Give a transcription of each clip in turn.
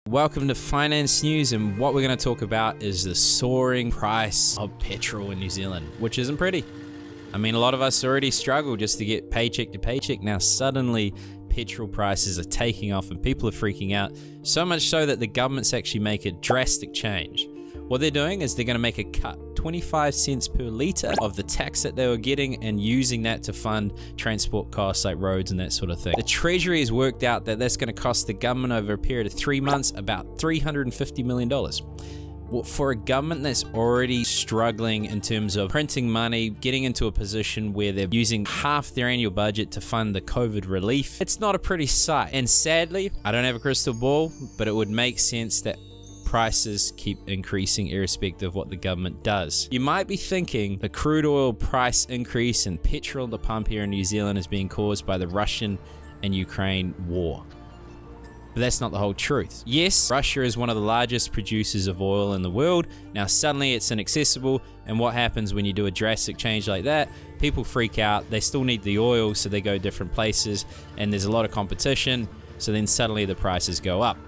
Welcome to Finance News, and what we're going to talk about is the soaring price of petrol in New Zealand, which isn't pretty. I mean, a lot of us already struggle just to get paycheck to paycheck. Now suddenly petrol prices are taking off and people are freaking out, so much so that the government's actually make a drastic change. What they're doing is they're going to make a cut, 25 cents per litre of the tax that they were getting, and using that to fund transport costs like roads and that sort of thing. The Treasury has worked out that that's going to cost the government over a period of 3 months about $350 million. Well, for a government that's already struggling in terms of printing money, getting into a position where they're using half their annual budget to fund the COVID relief, it's not a pretty sight. And sadly, I don't have a crystal ball, but it would make sense that prices keep increasing irrespective of what the government does. You might be thinking the crude oil price increase and petrol at the pump here in New Zealand is being caused by the Russian and Ukraine war. But that's not the whole truth. Yes, Russia is one of the largest producers of oil in the world. Now suddenly it's inaccessible, and what happens when you do a drastic change like that? People freak out. They still need the oil, so they go different places, and there's a lot of competition, so then suddenly the prices go up.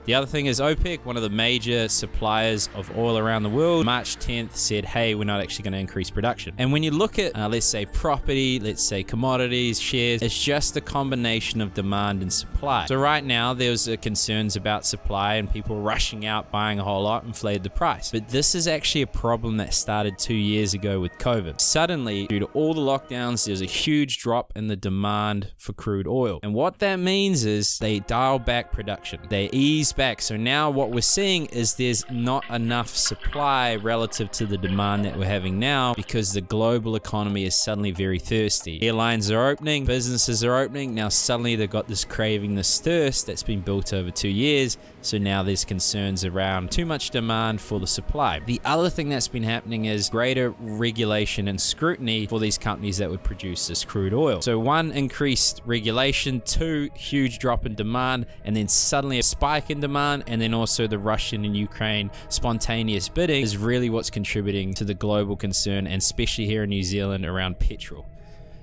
The other thing is OPEC, one of the major suppliers of oil around the world, March 10th said, hey, we're not actually going to increase production. And when you look at, let's say property, let's say commodities, shares, it's just a combination of demand and supply. So right now there's concerns about supply and people rushing out, buying a whole lot, inflated the price. But this is actually a problem that started 2 years ago with COVID. Suddenly, due to all the lockdowns, there's a huge drop in the demand for crude oil. And what that means is they dial back production. They ease back. So now what we're seeing is there's not enough supply relative to the demand that we're having now, because the global economy is suddenly very thirsty. Airlines are opening, businesses are opening. Now suddenly they've got this craving, this thirst that's been built over 2 years. So now there's concerns around too much demand for the supply. The other thing that's been happening is greater regulation and scrutiny for these companies that would produce this crude oil. So one, increased regulation, two, huge drop in demand, and then suddenly a spike in demand, and then also the Russian and Ukraine spontaneous bidding is really what's contributing to the global concern, and especially here in New Zealand around petrol.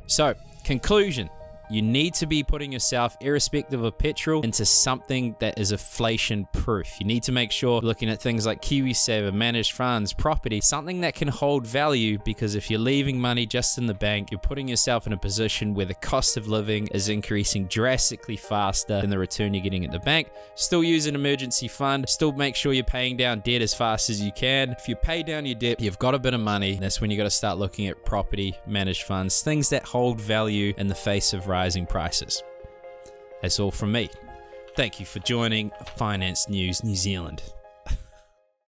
So, conclusion. You need to be putting yourself, irrespective of petrol, into something that is inflation proof. You need to make sure looking at things like KiwiSaver, managed funds, property, something that can hold value, because if you're leaving money just in the bank, you're putting yourself in a position where the cost of living is increasing drastically faster than the return you're getting at the bank. Still use an emergency fund, still make sure you're paying down debt as fast as you can. If you pay down your debt, you've got a bit of money, that's when you got to start looking at property, managed funds, things that hold value in the face of rising prices. That's all from me. Thank you for joining Finance News New Zealand.